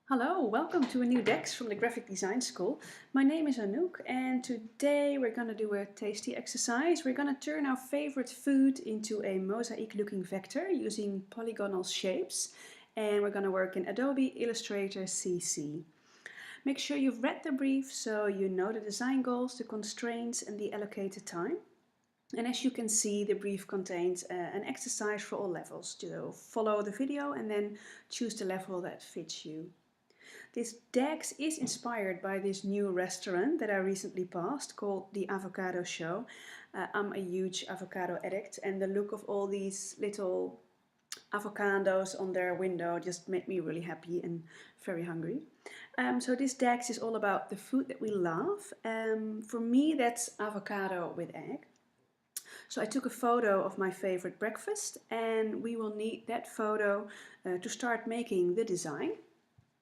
Hello, welcome to a new DEX from the Graphic Design School. My name is Anouk and today we're going to do a tasty exercise. We're going to turn our favorite food into a mosaic looking vector using polygonal shapes, and we're going to work in Adobe Illustrator CC. Make sure you've read the brief so you know the design goals, the constraints and the allocated time. And as you can see, the brief contains an exercise for all levels. So follow the video and then choose the level that fits you. This DEX is inspired by this new restaurant that I recently passed called the Avocado Show. I'm a huge avocado addict, and the look of all these little avocados on their window just made me really happy and very hungry. So this DEX is all about the food that we love. For me, that's avocado with egg. So I took a photo of my favorite breakfast, and we will need that photo to start making the design.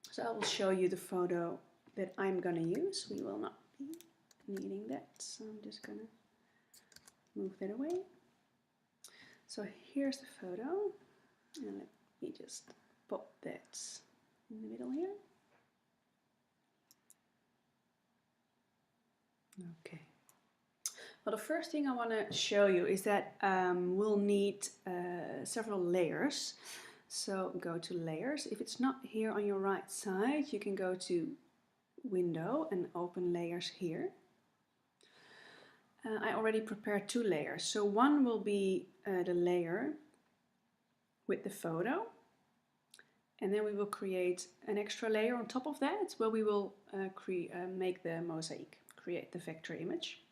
So I will show you the photo that I'm going to use. We will not be needing that, so I'm just going to move that away. So here's the photo, and let me just pop that in the middle here. Okay. Well, the first thing I want to show you is that we'll need several layers. So go to layers. If it's not here on your right side, you can go to window and open layers here. I already prepared two layers. So one will be the layer with the photo, and then we will create an extra layer on top of that where we will make the mosaic, create the vector image.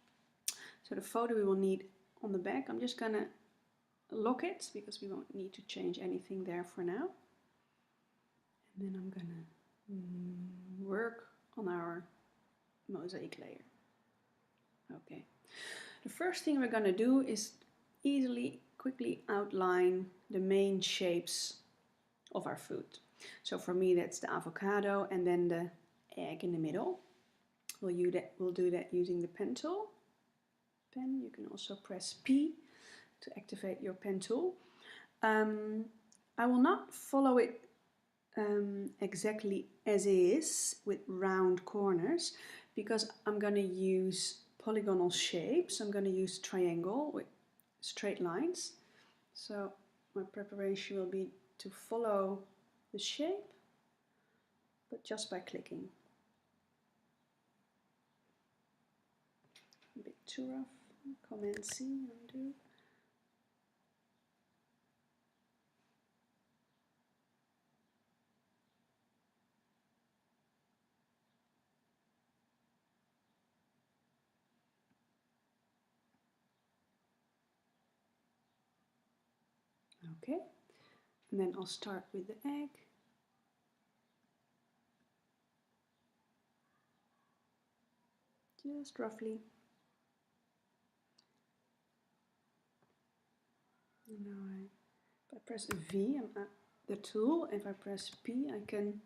So the photo we will need on the back. I'm just gonna lock it because we won't need to change anything there for now. And then I'm gonna work on our mosaic layer. Okay. The first thing we're gonna do is quickly outline the main shapes of our food. So for me that's the avocado and then the egg in the middle. We'll do that using the pen tool. You can also press P to activate your pen tool. I will not follow it exactly as is with round corners because I'm going to use polygonal shapes. I'm going to use triangle with straight lines. So my preparation will be to follow the shape, but just by clicking. A bit too rough. Command C, undo. Okay, and then I'll start with the egg. Just roughly. And now if I press V, I'm at the tool. If I press P, I can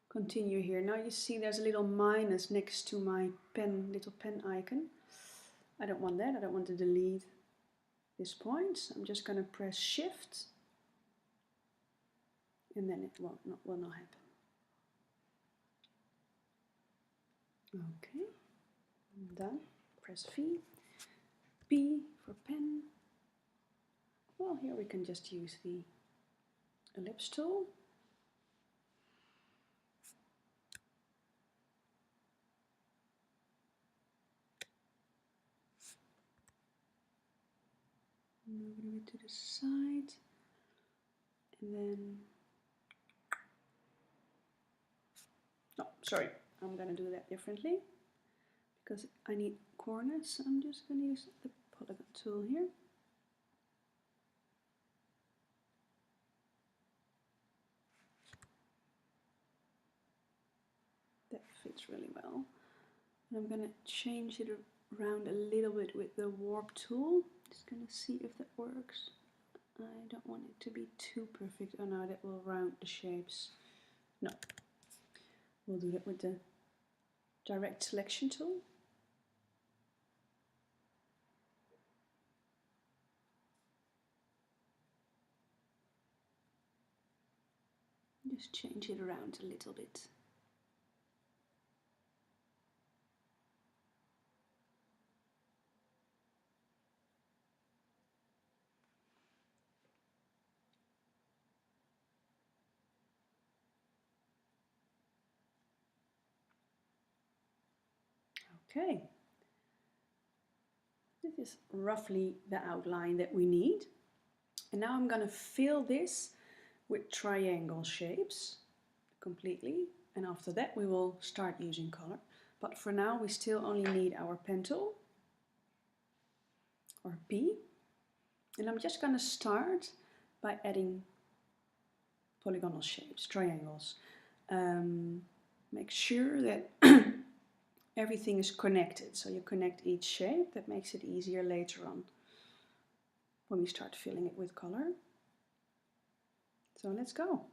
continue here. Now you see there's a little minus next to my pen, little pen icon. I don't want that. I don't want to delete this point. So I'm just going to press Shift, and then it will not happen. Okay, I'm done. Press V, P for pen. Well, here we can just use the ellipse tool. Move it a bit to the side, and then, oh, sorry, I'm going to do that differently because I need corners. So I'm just going to use the polygon tool here. That fits really well. And I'm going to change it around a little bit with the warp tool. Just going to see if that works. I don't want it to be too perfect. Oh no, that will round the shapes. No. We'll do that with the direct selection tool. Just change it around a little bit. Okay. This is roughly the outline that we need. And now I'm going to fill this with triangle shapes completely. And after that we will start using color. But for now we still only need our pen tool, or P. And I'm just going to start by adding polygonal shapes, triangles. Make sure that everything is connected. So you connect each shape. That makes it easier later on when we start filling it with color. So let's go.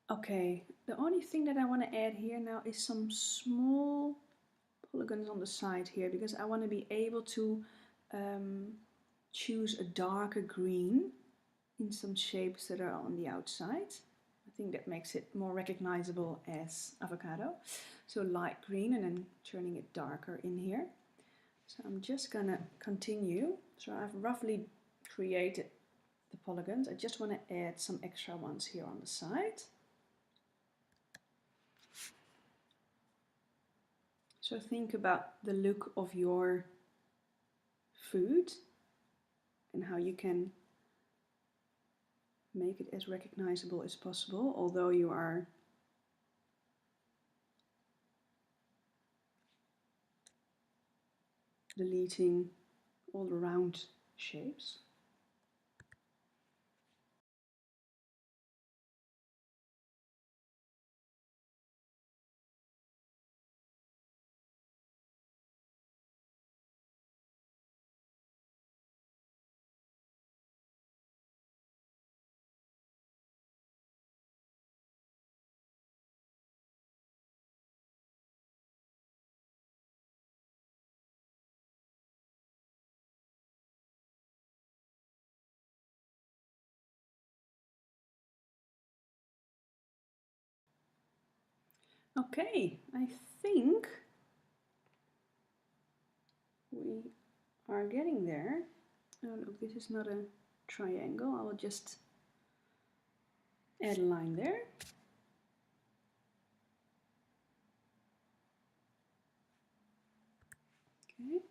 Okay, the only thing that I want to add here now is some small polygons on the side here, because I want to be able to choose a darker green in some shapes that are on the outside. I think that makes it more recognizable as avocado. So light green and then turning it darker in here. So I'm just gonna continue. So I've roughly created the polygons. I just want to add some extra ones here on the side. So think about the look of your food and how you can make it as recognizable as possible, although you are deleting all the round shapes. Okay, I think we are getting there. Oh look, this is not a triangle. I will just add a line there. Okay.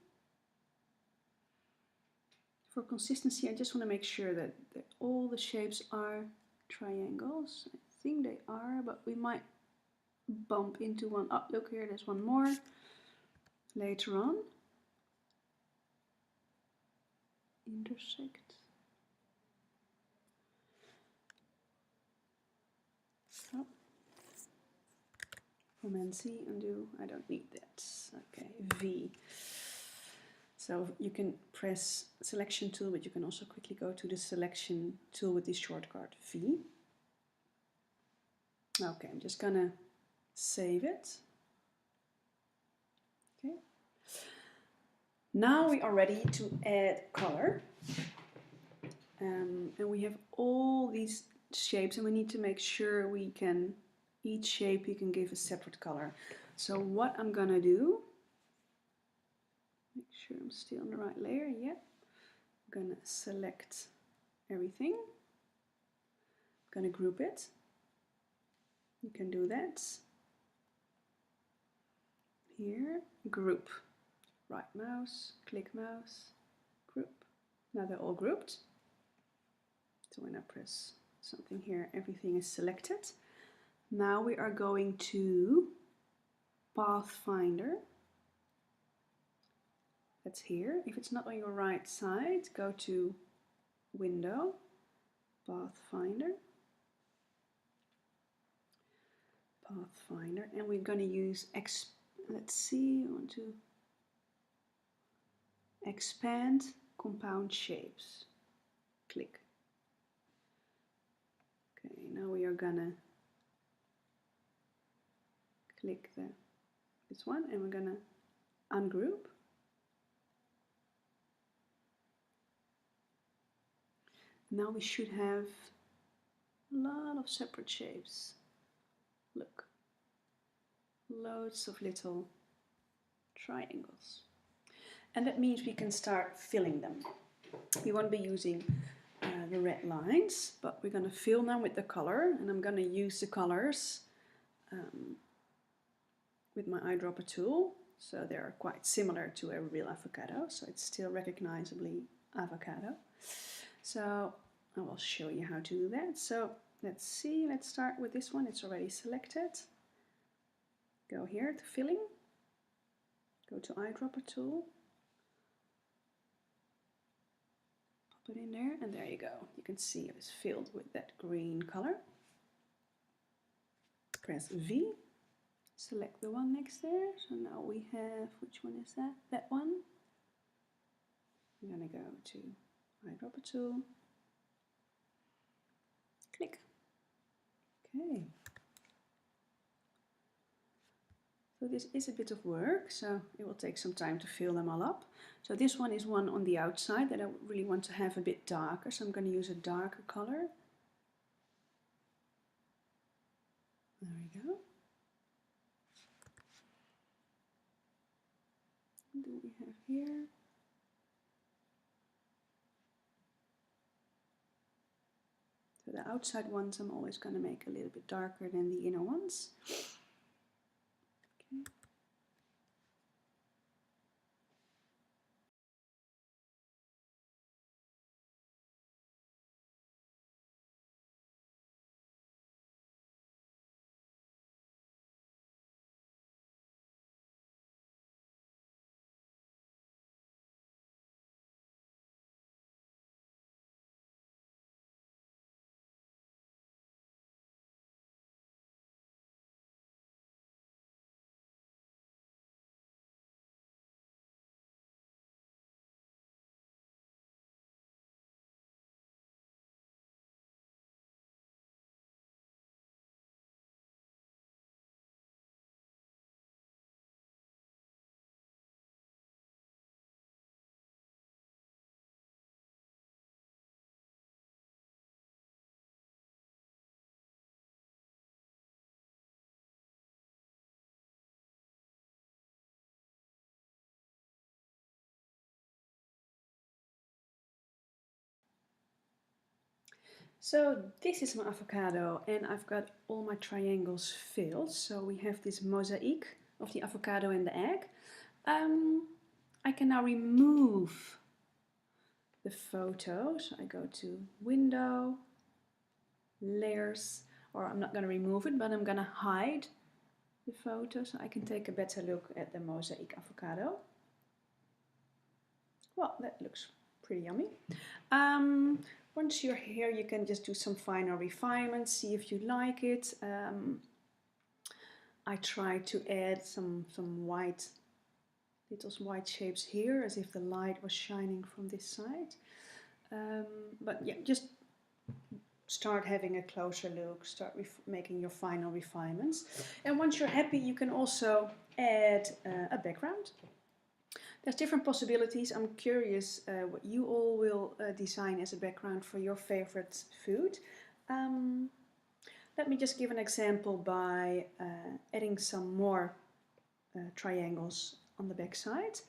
For consistency, I just want to make sure that all the shapes are triangles. I think they are, but we might bump into one. Oh, look here, there's one more later on. Intersect. Oh. Command C, undo. I don't need that. Okay, V. So you can press selection tool, but you can also quickly go to the selection tool with the shortcut V. Okay, I'm just gonna save it. Okay. Now we are ready to add color. And we have all these shapes, and we need to make sure we can, each shape you can give a separate color. So what I'm gonna do, make sure I'm still on the right layer, yeah. I'm gonna select everything. I'm gonna group it. You can do that. Here, group. Right mouse, click mouse, group. Now they're all grouped. So when I press something here, everything is selected. Now we are going to Pathfinder. That's here. If it's not on your right side, go to Window, Pathfinder, Pathfinder, and we're going to use, let's see, I want to expand compound shapes. Click. Okay, now we are gonna click this one, and we're gonna ungroup. Now we should have a lot of separate shapes. Look, loads of little triangles. And that means we can start filling them. We won't be using the red lines, but we're going to fill them with the color, and I'm going to use the colors with my eyedropper tool. So they're quite similar to a real avocado, so it's still recognizably avocado. So I will show you how to do that. So let's see, let's start with this one. It's already selected. Go here to filling, go to eyedropper tool, pop it in there, and there you go. You can see it's filled with that green color. Press V, select the one next there. So now we have, which one is that? That one. I'm gonna go to eyedropper tool, click. Okay. So this is a bit of work, so it will take some time to fill them all up. So this one is one on the outside that I really want to have a bit darker, so I'm going to use a darker color. There we go. What do we have here? So the outside ones I'm always going to make a little bit darker than the inner ones. Okay. So this is my avocado, and I've got all my triangles filled. So we have this mosaic of the avocado and the egg. I can now remove the photo. So I go to Window, Layers, or I'm not going to remove it, but I'm going to hide the photo so I can take a better look at the mosaic avocado. Well, that looks pretty yummy. Once you're here, you can just do some final refinements, see if you like it. I tried to add some white, little white shapes here, as if the light was shining from this side. But yeah, just start having a closer look, start making your final refinements. And once you're happy, you can also add a background. There's different possibilities. I'm curious what you all will design as a background for your favorite food. Let me just give an example by adding some more triangles on the back side.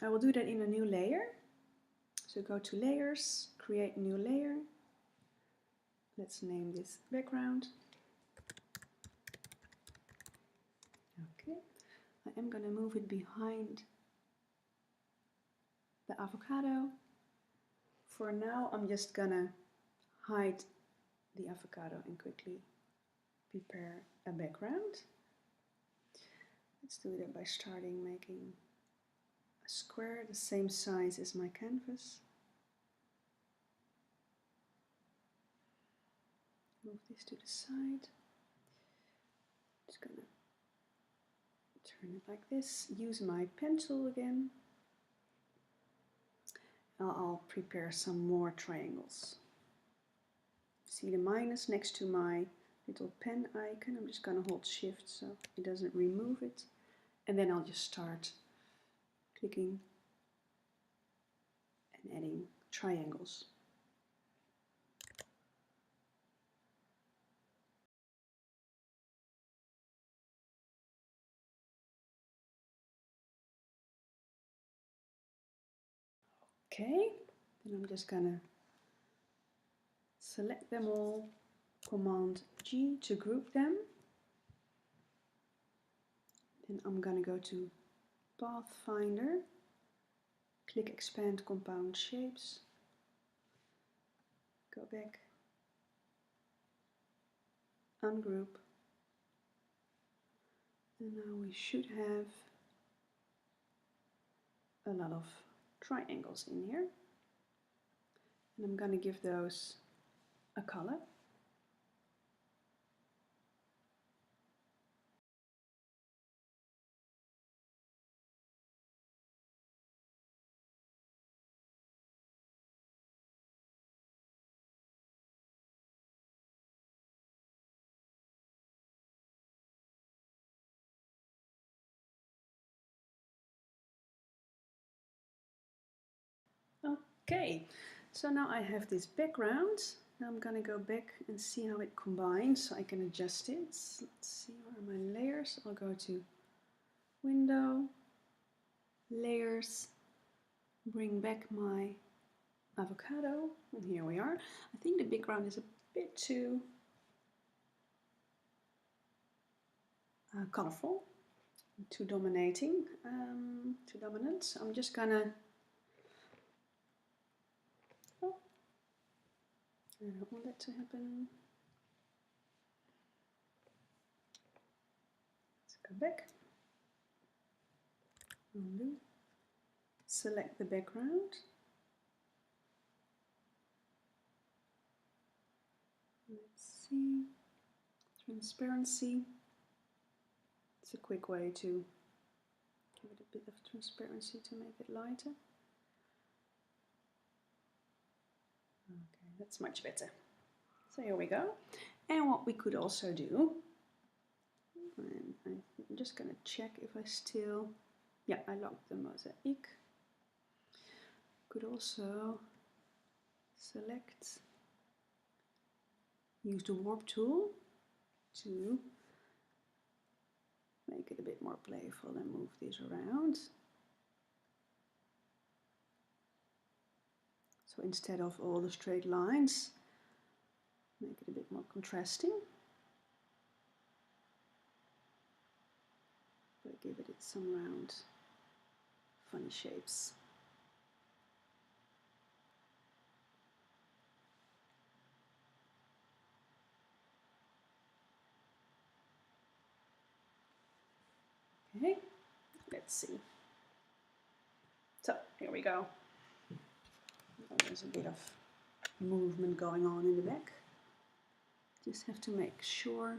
I will do that in a new layer. So go to Layers, create new layer. Let's name this background. Okay, I am going to move it behind the avocado. For now, I'm just gonna hide the avocado and quickly prepare a background. Let's do that by starting making a square the same size as my canvas. Move this to the side. Just gonna turn it like this. Use my pen tool again. I'll prepare some more triangles. See the minus next to my little pen icon? I'm just gonna hold shift so it doesn't remove it. And then I'll just start clicking and adding triangles. Okay, then I'm just gonna select them all, Command G to group them. Then I'm gonna go to Pathfinder, click Expand Compound Shapes, go back, ungroup, and now we should have a lot of triangles in here. And I'm gonna give those a color. Okay, so now I have this background. Now I'm gonna go back and see how it combines so I can adjust it. Let's see, where are my layers? I'll go to Window, Layers, bring back my avocado, and here we are. I think the background is a bit too colorful, too dominating, too dominant. So I'm just gonna, oh, I don't want that to happen. Let's go back, undo, select the background. Let's see, transparency. It's a quick way to give it a bit of transparency to make it lighter. Okay, that's much better. So here we go. And what we could also do, and I'm just going to check if I still, yeah, I locked the mosaic. Could also select, use the warp tool to make it a bit more playful and move this around. So instead of all the straight lines, make it a bit more contrasting. But give it some round, funny shapes. Okay, let's see. So here we go. Oh, there's a bit of movement going on in the back. Just have to make sure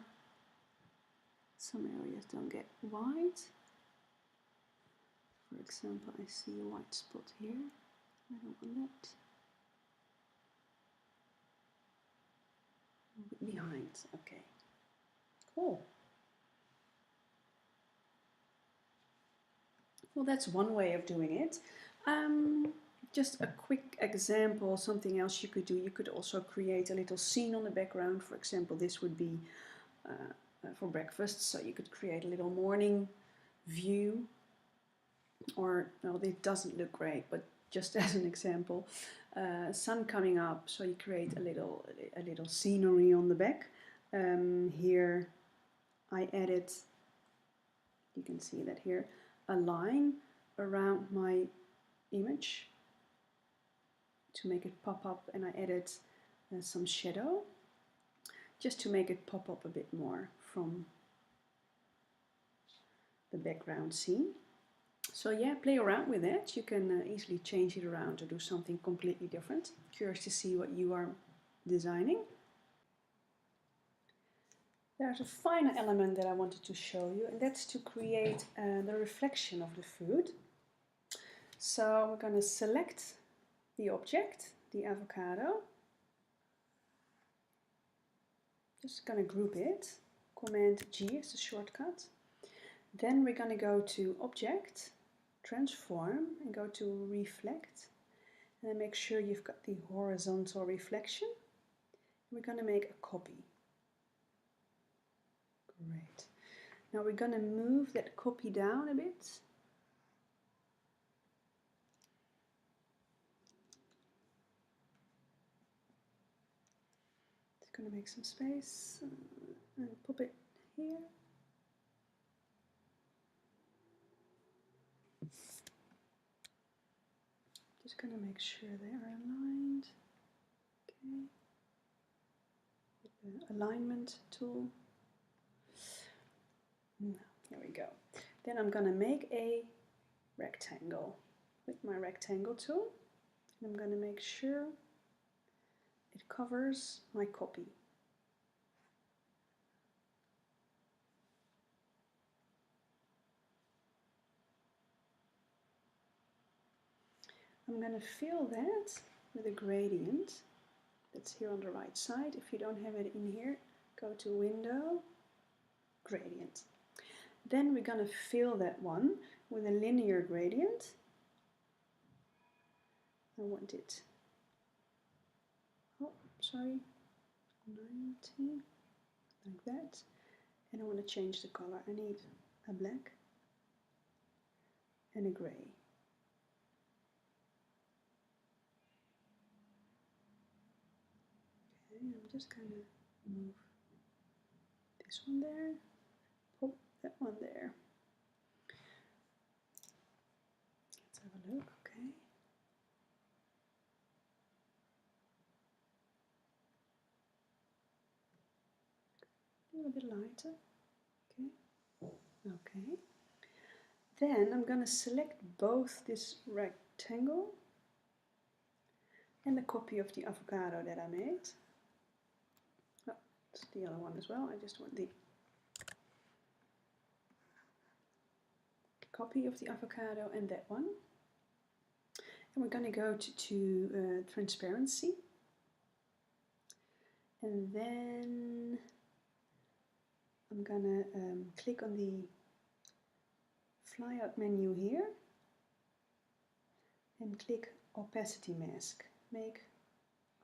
some areas don't get white. For example, I see a white spot here. I don't want that. A bit behind. Okay. Cool. Well, that's one way of doing it. Just a quick example, something else you could do. You could also create a little scene on the background. For example, this would be for breakfast, so you could create a little morning view. Or, well, it doesn't look great, but just as an example, sun coming up, so you create a little scenery on the back. Here I added, you can see that here, a line around my image to make it pop up, and I added some shadow. just to make it pop up a bit more from the background scene. So yeah, play around with it. You can easily change it around or do something completely different. Curious to see what you are designing. There's a final element that I wanted to show you, and that's to create the reflection of the food. So we're going to select the object, the avocado. Just going to group it. Command G is the shortcut. Then we're going to go to Object, Transform, and go to Reflect. And then make sure you've got the horizontal reflection. We're going to make a copy. Great. Now we're going to move that copy down a bit. Just going to make some space and pop it here. Just going to make sure they are aligned. Okay. With the alignment tool. Now, here we go. Then I'm going to make a rectangle with my rectangle tool. And I'm going to make sure it covers my copy. I'm going to fill that with a gradient that's here on the right side. If you don't have it in here, go to Window, Gradient. Then we're going to fill that one with a linear gradient. I want it, oh, sorry, 90, like that. And I want to change the color. I need a black and a gray. I'm just going to move this one there, pop that one there. Let's have a look, okay. A little bit lighter, okay. Okay. Then I'm going to select both this rectangle and the copy of the avocado that I made. Oh, it's the other one as well. I just want the copy of the avocado and that one. And we're going to go to transparency. And then I'm going to click on the flyout menu here and click opacity mask. Make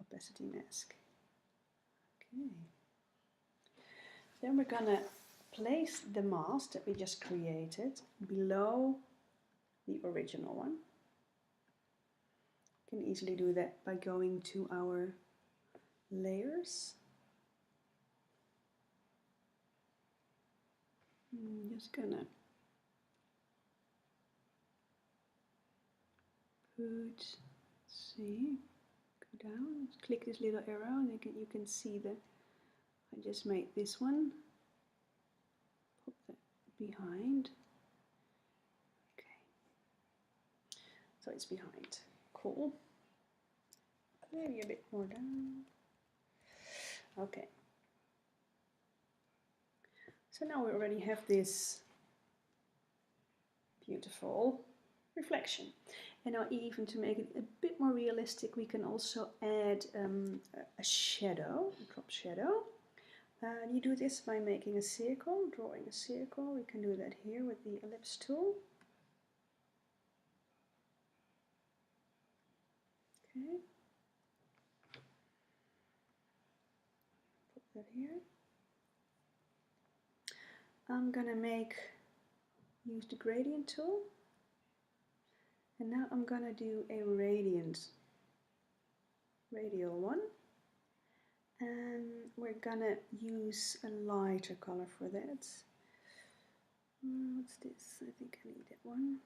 opacity mask. Okay. Then we're going to place the mask that we just created below the original one. You can easily do that by going to our layers. I'm just gonna put, see, go down, click this little arrow, and you can see that I just made this one. Put that behind. Okay, so it's behind. Cool. Maybe a bit more down. Okay. So now we already have this beautiful reflection. And now, even to make it a bit more realistic, we can also add a shadow, a drop shadow. You do this by making a circle, drawing a circle. We can do that here with the ellipse tool. Okay. Put that here. I'm gonna use the gradient tool. And now I'm gonna do a radial one. And we're gonna use a lighter color for that. What's this? I think I need that one.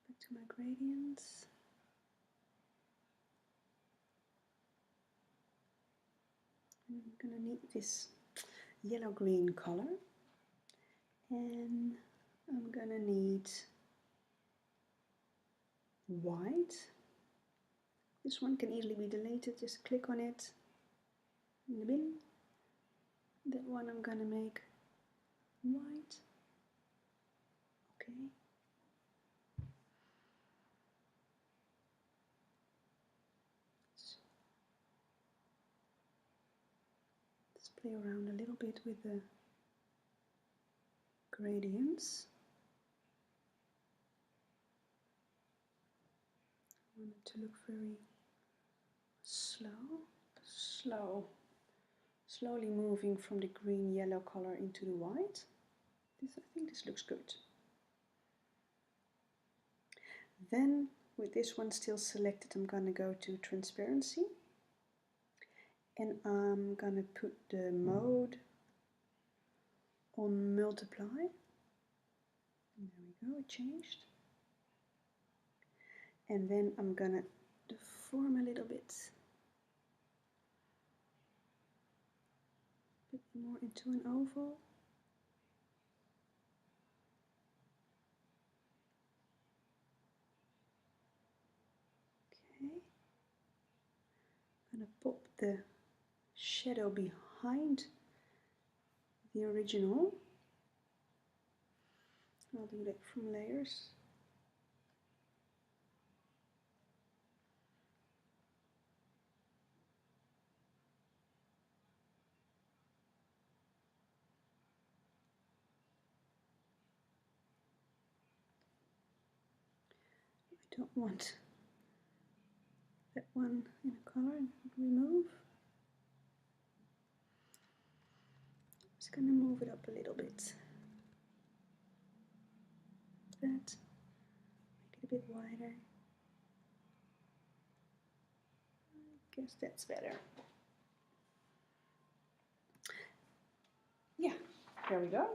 Back to my gradients. I'm gonna need this yellow-green color, and I'm gonna need white. This one can easily be deleted, just click on it in the bin. That one I'm gonna make white. Okay. Let's play around a little bit with the gradients. I want it to look very slowly moving from the green yellow color into the white. I think this looks good. Then with this one still selected, I'm gonna go to transparency, and I'm gonna put the mode on multiply. And there we go, it changed. And then I'm gonna deform a little bit more into an oval. Okay. I'm gonna pop the shadow behind the original. I'll do that from layers. I don't want that one in a color. Remove. Just gonna move it up a little bit. That. Make it a bit wider. I guess that's better. Yeah, there we go.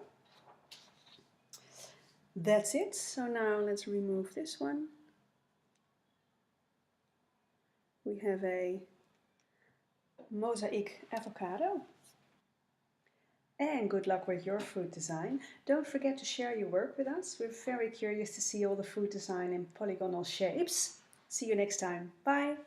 That's it. So now let's remove this one. We have a mosaic avocado. And good luck with your food design. Don't forget to share your work with us. We're very curious to see all the food design in polygonal shapes. See you next time. Bye!